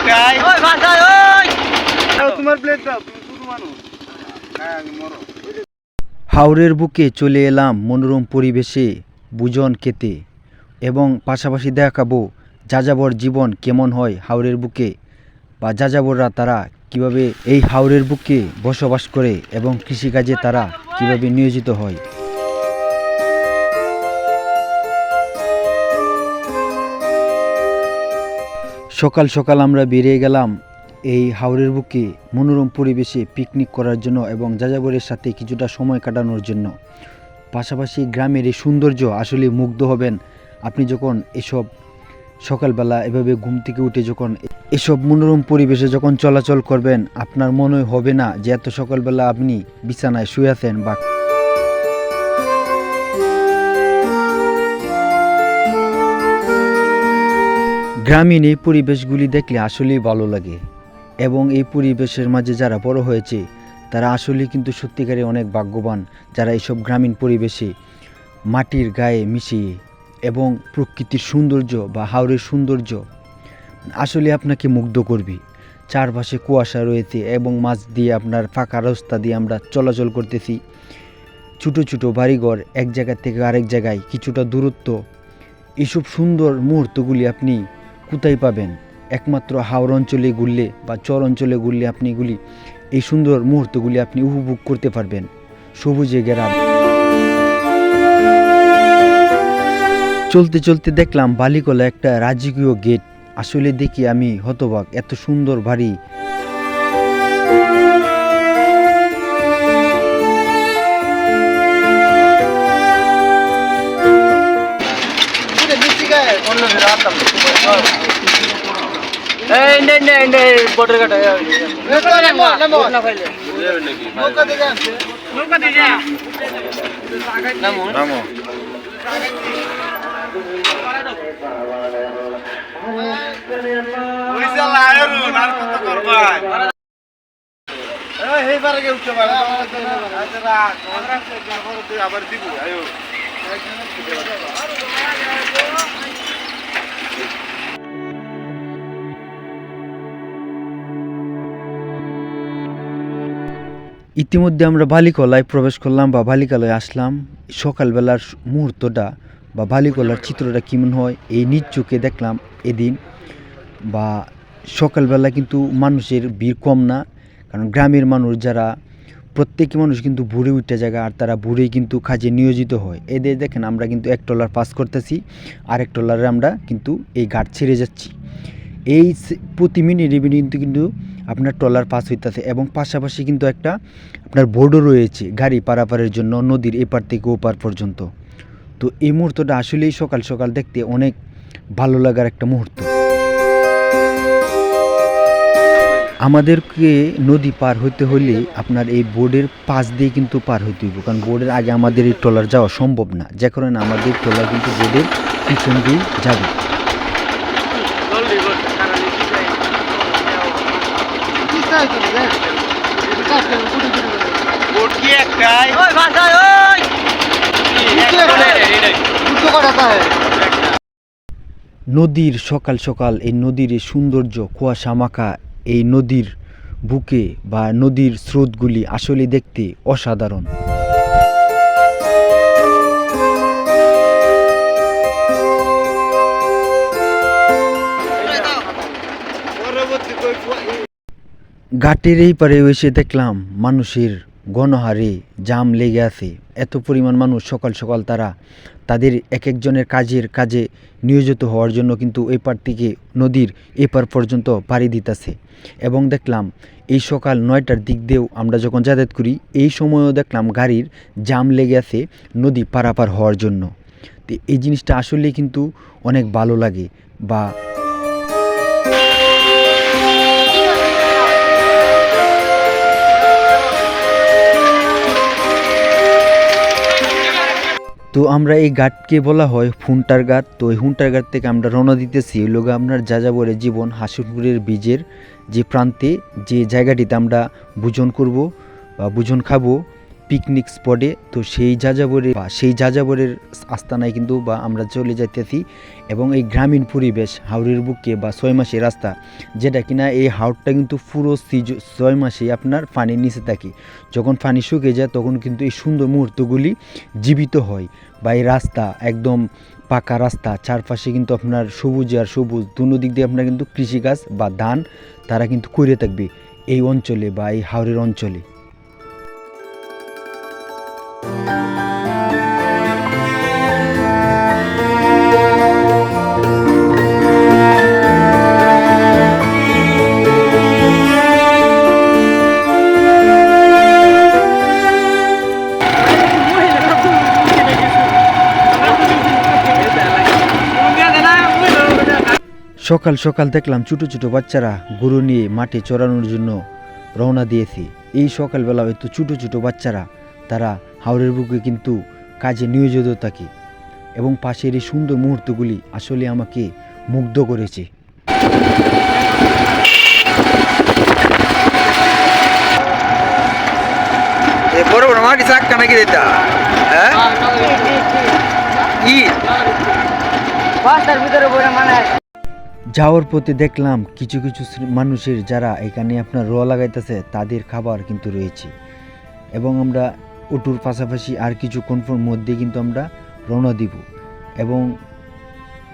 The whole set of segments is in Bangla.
একটাই ওই ভাষায় ওই তোমার প্লেট দাও, তুমি শুধু মানুষ। হ্যাঁ, আমি মরো। হাওরের বুকে চলে এলাম মনোরম পরিবেশে বুজন খেতে এবং পাশাপাশি দেখাবো যাযাবর জীবন কেমন হয় হাওরের বুকে বা যাযাবররা তারা কিভাবে এই হাওরের বুকে বসবাস করে এবং কৃষিকাজে তারা কিভাবে নিয়োজিত হয়। সকাল সকাল আমরা বেরিয়ে গেলাম এই হাওরের বুকে মনোরম পরিবেশে পিকনিক করার জন্য এবং যাযাবরের সাথে কিছুটা সময় কাটানোর জন্য। পাশাপাশি গ্রামের এই সৌন্দর্য আসলে মুগ্ধ হবেন আপনি যখন এসব সকালবেলা এভাবে ঘুম থেকে উঠে যখন এসব মনোরম পরিবেশে যখন চলাচল করবেন, আপনার মনে হবে না যে এত সকালবেলা আপনি বিছানায় শুয়ে আছেন বা গ্রামীণ এই পরিবেশগুলি দেখলে আসলেই ভালো লাগে এবং এই পরিবেশের মাঝে যারা বড় হয়েছে তারা আসলে কিন্তু সত্যিকারে অনেক ভাগ্যবান, যারা এইসব গ্রামীণ পরিবেশে মাটির গায়ে মিশিয়ে এবং প্রকৃতির সৌন্দর্য বা হাওরের সৌন্দর্য আসলে আপনাকে মুগ্ধ করবে। চারপাশে কুয়াশা রয়েছে এবং মাছ দিয়ে আপনার ফাঁকা রাস্তা দিয়ে আমরা চলাচল করতেছি। ছোটো ছোটো বাড়িঘর এক জায়গা থেকে আরেক জায়গায় কিছুটা দূরত্ব, এইসব সুন্দর মুহূর্তগুলি আপনি কোথায় পাবেন? একমাত্র হাওর অঞ্চলে ঘুরলে বা চর অঞ্চলে ঘুরলে আপনি এগুলি এই সুন্দর মুহূর্তগুলি আপনি উপভোগ করতে পারবেন। সবুজে ঘেরা। চলতে চলতে দেখলাম বালিকলা একটা রাজকীয় গেট। আসলে দেখি আমি হতবাক, এত সুন্দর বাড়ি। বর্ডার কাটা আবার দিব আয়ো। ইতিমধ্যে আমরা বালিকলায় প্রবেশ করলাম বা বালিকলায় আসলাম। সকালবেলার মুহূর্তটা বা বালিকলার চিত্রটা কেমন হয় এই নিজ চোখে দেখলাম এদিন। বা সকালবেলা কিন্তু মানুষের ভিড় কম না, কারণ গ্রামের মানুষ যারা প্রত্যেক মানুষ কিন্তু ভোরে উঠে জায়গা আর তারা ভোরেই কিন্তু কাজে নিয়োজিত হয়। এদের দেখেন আমরা কিন্তু এক ট্রলার পাস করতেছি, আর এক ট্রলারে আমরা কিন্তু এই ঘাট ছেড়ে যাচ্ছি। এই প্রতি মিনিটে কিন্তু আপনার ট্রলার পাস হইতেছে এবং পাশাপাশি কিন্তু একটা আপনার বোর্ডও রয়েছে গাড়ি পারাপারের জন্য নদীর এপার থেকে ওপার পর্যন্ত। তো এই মুহূর্তটা আসলেই সকাল সকাল দেখতে অনেক ভালো লাগার একটা মুহূর্ত। আমাদেরকে নদী পার হইতে হলে আপনার এই বোর্ডের পাশ দিয়ে কিন্তু পার হইতে হইব, কারণ বোর্ডের আগে আমাদের এই ট্রলার যাওয়া সম্ভব না, যে কারণে আমাদের ট্রলার কিন্তু বোর্ডের পিছন দিয়ে যাবে। নদীর সকাল সকাল এই নদীর এই সৌন্দর্য, কুয়াশা মাখা এই নদীর বুকে বা নদীর স্রোতগুলি আসলে দেখতে অসাধারণ। ঘাটের এই পারে এসে দেখলাম মানুষের গণহারে জাম লেগে আছে। এত পরিমাণ মানুষ সকাল সকাল তারা তাদের এক একজনের কাজে নিয়োজিত হওয়ার জন্য কিন্তু এই পার থেকে নদীর এপার পর্যন্ত পাড়ি দিতেছে। এবং দেখলাম এই সকাল 9টার দিক দিয়েও আমরা যখন যাতায়াত করি এই সময়ও দেখলাম গাড়ির জাম লেগে আছে নদী পারাপার হওয়ার জন্য। তো এই জিনিসটা আসলেই কিন্তু অনেক ভালো লাগে। বা তো আমরা এই ঘাটকে বলা হয় হুন্টার ঘাট। তো এই হুন্টার ঘাট থেকে আমরা রওনা দিতেছি ওই লোক আপনার যাযাবরের জীবন হাসিপুরের বীজের যে প্রান্তে, যে জায়গাটিতে আমরা ভোজন করব বা ভোজন খাবো পিকনিক স্পটে। তো সেই যাযাবরের আস্তানায় কিন্তু বা আমরা চলে যাইতেছি। এবং এই গ্রামীণ পরিবেশ হাওরের বুকে বা 6 মাসের রাস্তা, যেটা কিনা এই হাওরটা কিন্তু পুরো 6 মাসে আপনার পানির নিচে থাকে। যখন পানি শুকিয়ে যায় তখন কিন্তু এই সুন্দর মুহূর্তগুলি জীবিত হয়। বা এই রাস্তা একদম পাকা রাস্তা, চারপাশে কিন্তু আপনার সবুজ আর সবুজ, দুনো দিক দিয়ে আপনার কিন্তু কৃষিকাজ বা ধান তারা কিন্তু করে থাকবে এই অঞ্চলে বা এই হাওরের অঞ্চলে। সকাল সকাল দেখলাম ছোটো ছোটো বাচ্চারা গরু নিয়ে মাঠে চড়ানোর জন্য রওনা দিয়েছে। এই সকালবেলা হয়তো ছোটো ছোটো বাচ্চারা তারা হাওরের বুকে কিন্তু কাজে নিয়োজিত থাকে। এবং পাশের এই সুন্দর মুহূর্তগুলি আসলে আমাকে মুগ্ধ করেছে। বড় বড় মাটি চাক্কা নাকি দিতা? হ্যাঁ, যাওয়ার পথে দেখলাম কিছু কিছু মানুষের যারা এখানে আপনার রোয়া লাগাইতেছে তাদের খাবার কিন্তু রয়েছে। এবং আমরা অটোর পাশাপাশি আর কিছুক্ষণ মধ্যে কিন্তু আমরা রওনা দিব। এবং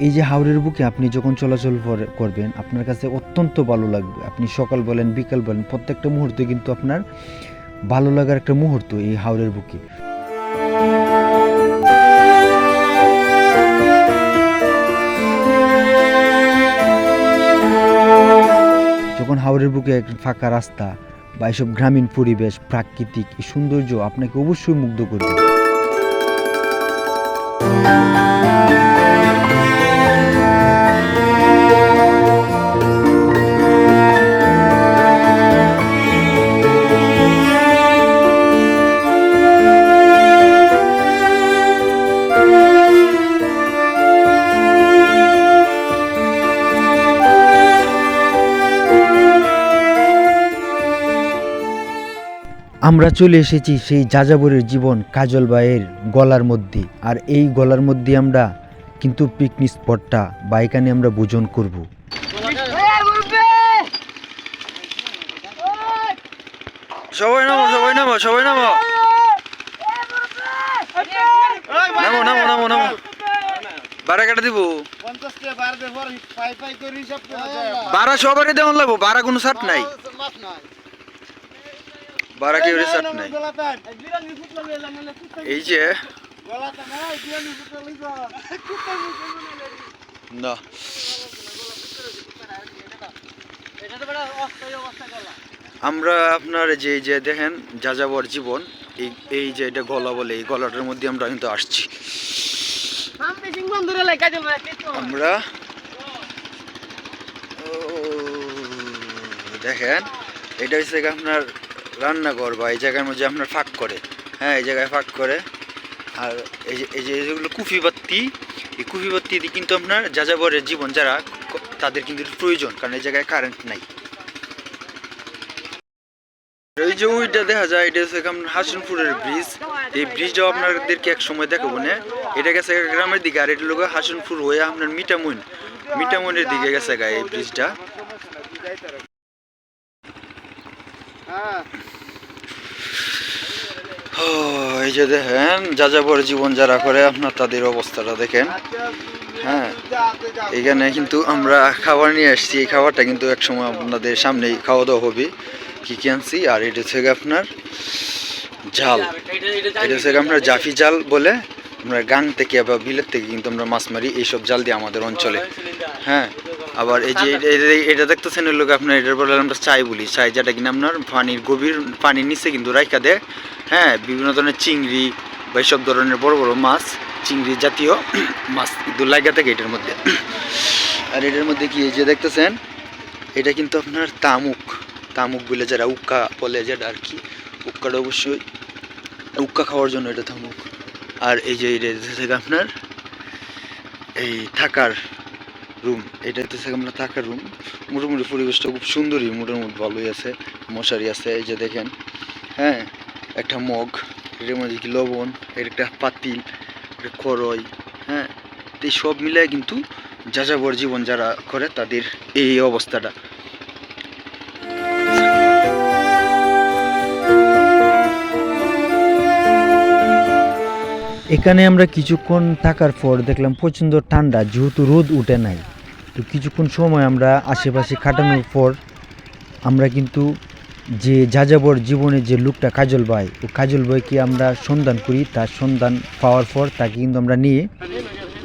এই যে হাওরের বুকে আপনি যখন চলাচল করবেন আপনার কাছে অত্যন্ত ভালো লাগবে। আপনি সকাল বলেন বিকাল বলেন প্রত্যেকটা মুহূর্তে কিন্তু আপনার ভালো লাগার একটা মুহূর্ত এই হাওরের বুকে। যখন হাওরের বুকে একটা ফাঁকা রাস্তা বা এসব গ্রামীণ পরিবেশ, প্রাকৃতিক সৌন্দর্য আপনাকে অবশ্যই মুগ্ধ করবে। আমরা চলে এসেছি সেই যাযাবরের জীবন কাজল ভাইয়ের গলার মধ্যে। আর এই গলার মধ্যে আমরা কিন্তু পিকনিক স্পটটা বা এখানে আমরা ভোজন করব। সবাই নামো, সবাই নামো, সবাই নামো, নামো নামো নামো নামো। ভাড়া কাটা দিব, ভাড়া সবারই দেওয়ান লাগবো, ভাড়া কোনো ছাড় নাই, ভাড়া কেউ ছাড় নাই। এই যে না আমরা আপনার যে দেখেন যাযাবর জীবন, এই যে এটা গলা বলে, এই গলাটার মধ্যে আমরা কিন্তু আসছি। আমরা দেখেন এটা হচ্ছে আপনার রান্নাঘর বা এই জায়গার মধ্যে আপনার ফাঁক করে, হ্যাঁ এই জায়গায় ফাঁক করে। আর এই যে যেগুলো কুফি বাত্তি, এই কুফি বাত্তি দিয়ে কিন্তু আপনার যাযাবরের জীবন যারা তাদের কিন্তু প্রয়োজন, কারণ এই জায়গায় কারেন্ট নাই। এই যে ওইটা দেখা যায় এটা হচ্ছে আপনার হাসনপুরের ব্রিজ। এই ব্রিজটাও আপনাদেরকে এক সময় দেখাবো না। এটা গেছে গ্রামের দিকে, আর এটা লোক হাসনপুর হয়ে আপনার মিটামুনের দিকে গেছে গা এই ব্রিজটা। এই যে দেখেন যাযাবর জীবন যারা করে আপনার তাদের অবস্থাটা দেখেন। হ্যাঁ, এখানে কিন্তু আমরা খাবার নিয়ে আসছি। এই খাবারটা কিন্তু এক সময় আপনাদের সামনেই খাওয়া দাওয়া হবে। কি কি আনছি, আর এটা হচ্ছে আপনার জাল, এটা হচ্ছে আপনার জাফি জাল বলে। আমরা গাং থেকে বা বিলের থেকে কিন্তু আমরা মাছ মারি এইসব জাল দিয়ে আমাদের অঞ্চলে। হ্যাঁ, আবার এই যে এটা দেখতেছেন লোক আপনার, এটার বলে আমরা চাই বলি, চাই যেটা কিনা আপনার পানির গভীর পানির নিচে কিন্তু রাইখা দেয়। হ্যাঁ, বিভিন্ন ধরনের চিংড়ি বা এইসব ধরনের বড় বড় মাছ, চিংড়ি জাতীয় মাছ কিন্তু লাগা থাকে এটার মধ্যে। আর এটার মধ্যে কি যে দেখতেছেন এটা কিন্তু আপনার তামুক বলে যারা উক্কা বলে, যেটা আর কি উক্কাটা অবশ্যই উক্কা খাওয়ার জন্য এটা তামুক। আর এই যে থেকে আপনার এই থাকার রুম, এটা হচ্ছে আমরা থাকার রুম। মোটামুটি পরিবেশটা খুব সুন্দরই, মোটামুটি ভালোই আছে, মশারি আছে এই যে দেখেন। হ্যাঁ, একটা মগ এর মধ্যে কি লবণ, এর একটা পাতিল, খরই, হ্যাঁ, তো এই সব মিলায় কিন্তু যাযাবর জীবন যারা করে তাদের এই অবস্থাটা। এখানে আমরা কিছুক্ষণ থাকার পর দেখলাম প্রচণ্ড ঠান্ডা, যেহেতু রোদ উঠে নাই। তো কিছুক্ষণ সময় আমরা আশেপাশে কাটানোর পর আমরা কিন্তু যে যাযাবর জীবনের যে লোকটা কাজল ভাই, ও কাজল ভাইকে আমরা সন্ধান করি। তার সন্ধান পাওয়ার পর তাকে কিন্তু আমরা নিয়ে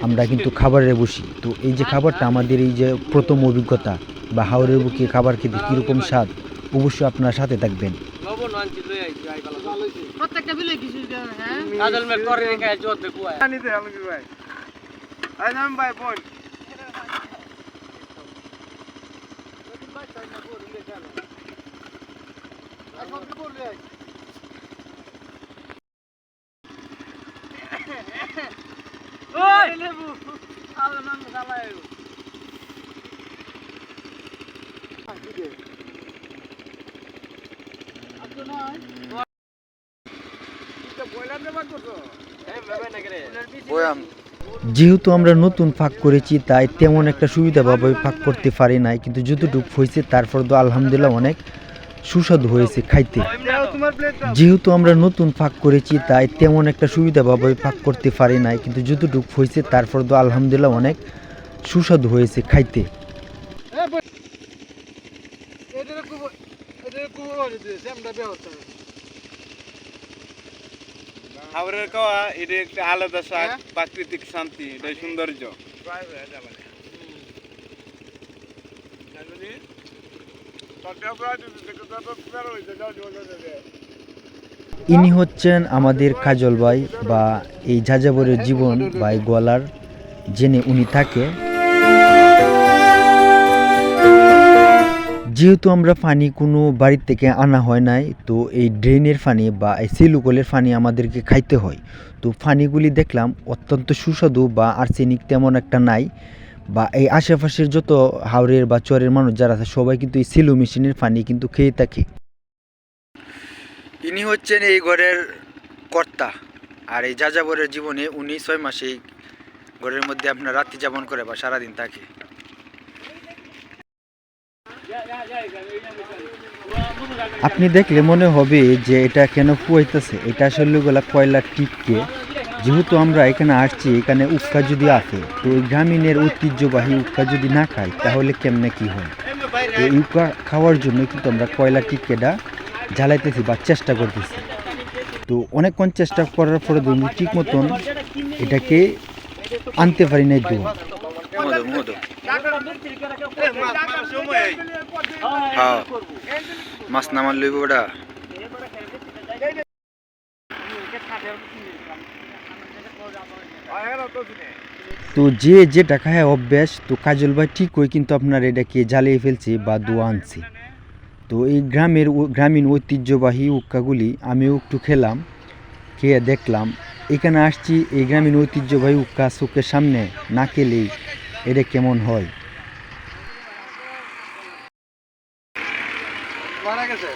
আমরা কিন্তু খাবারে বসি। তো এই যে খাবারটা আমাদের এই যে প্রথম অভিজ্ঞতা বা হাওরের বুকে খাবার খেতে কীরকম স্বাদ, অবশ্যই আপনার সাথে থাকবেন। প্রত্যেকটা বিলে কিছু হ্যাঁ কাজল মে করে রেখে জোর দেখো আনিতে আলমগীর ভাই আইনাম ভাই বোন ওই লেবু আলো নাম জ্বালায় যেহেতু আমরা নতুন ফাঁক করেছি তাই তেমন একটা সুবিধাভাবে ফাঁক করতে পারি নাই, কিন্তু যতটুকু হয়েছে তারপর তো আলহামদুলিল্লাহ অনেক সুস্বাদু হয়েছে খাইতে। তোমার প্লেট দাও। যেহেতু আমরা নতুন ফাঁক করেছি তাই তেমন একটা সুবিধাভাবে ফাঁক করতে পারি নাই, কিন্তু যতটুকু হয়েছে তারপর তো আলহামদুলিল্লাহ অনেক সুস্বাদু হয়েছে খাইতে। হাওরের খাওয়া এটা একটা আলাদা স্বাদ, প্রাকৃতিক শান্তি, এটা সৌন্দর্য। ইনি হচ্ছেন আমাদের কাজল ভাই, বা এই যাযাবরের জীবন বা এই গোয়ালার জেনে উনি থাকে। যেহেতু আমরা পানি কোনো বাড়ির থেকে আনা হয় নাই, তো এই ড্রেনের পানি বা এই সেলুকলের পানি আমাদেরকে খাইতে হয়। তো পানিগুলি দেখলাম অত্যন্ত সুস্বাদু, বা আর্সেনিক তেমন একটা নাই, বা এই আশেপাশের যত হাওরের বা চরের মানুষ যারা আছে সবাই কিন্তু এই সেলু মেশিনের পানি কিন্তু খেয়ে থাকে। ইনি হচ্ছেন এই ঘরের কর্তা, আর এই যাযাবরের জীবনে উনি 6 মাসে এই ঘরের মধ্যে আপনার রাত্রি যাপন করে বা সারাদিন থাকে। আপনি দেখলে মনে হবে যে এটা কেন ফুয়াইতেছে, এটা আসলে গুলা কয়লার টিপকে। যেহেতু আমরা এখানে আসছি, এখানে উক্কা যদি আসে, তো এই গ্রামীণের ঐতিহ্যবাহী উক্কা যদি না খাই তাহলে কেমনে কি হয়। তো এই উক্কা খাওয়ার জন্য কিন্তু আমরা কয়লার টিপকেটা জ্বালাইতেছি বা চেষ্টা করতেছি। তো অনেকক্ষণ চেষ্টা করার পরে ধরুন ঠিক মতন এটাকে আনতে পারি নাই। দোয়া মাছ নামার লইব ওটা। তো যে যেটা খায় অভ্যাস, তো কাজল ভাই ঠিকই কিন্তু আপনার এটাকে জ্বালিয়ে ফেলছে বা দোয়া আনছে। তো এই গ্রামীণ ঐতিহ্যবাহী উক্কাগুলি আমিও একটু খেলাম, খেয়ে দেখলাম। এখানে আসছি, এই গ্রামীণ ঐতিহ্যবাহী উক্কা চোখের সামনে না খেলেই এটা কেমন হয়। মারা গেছে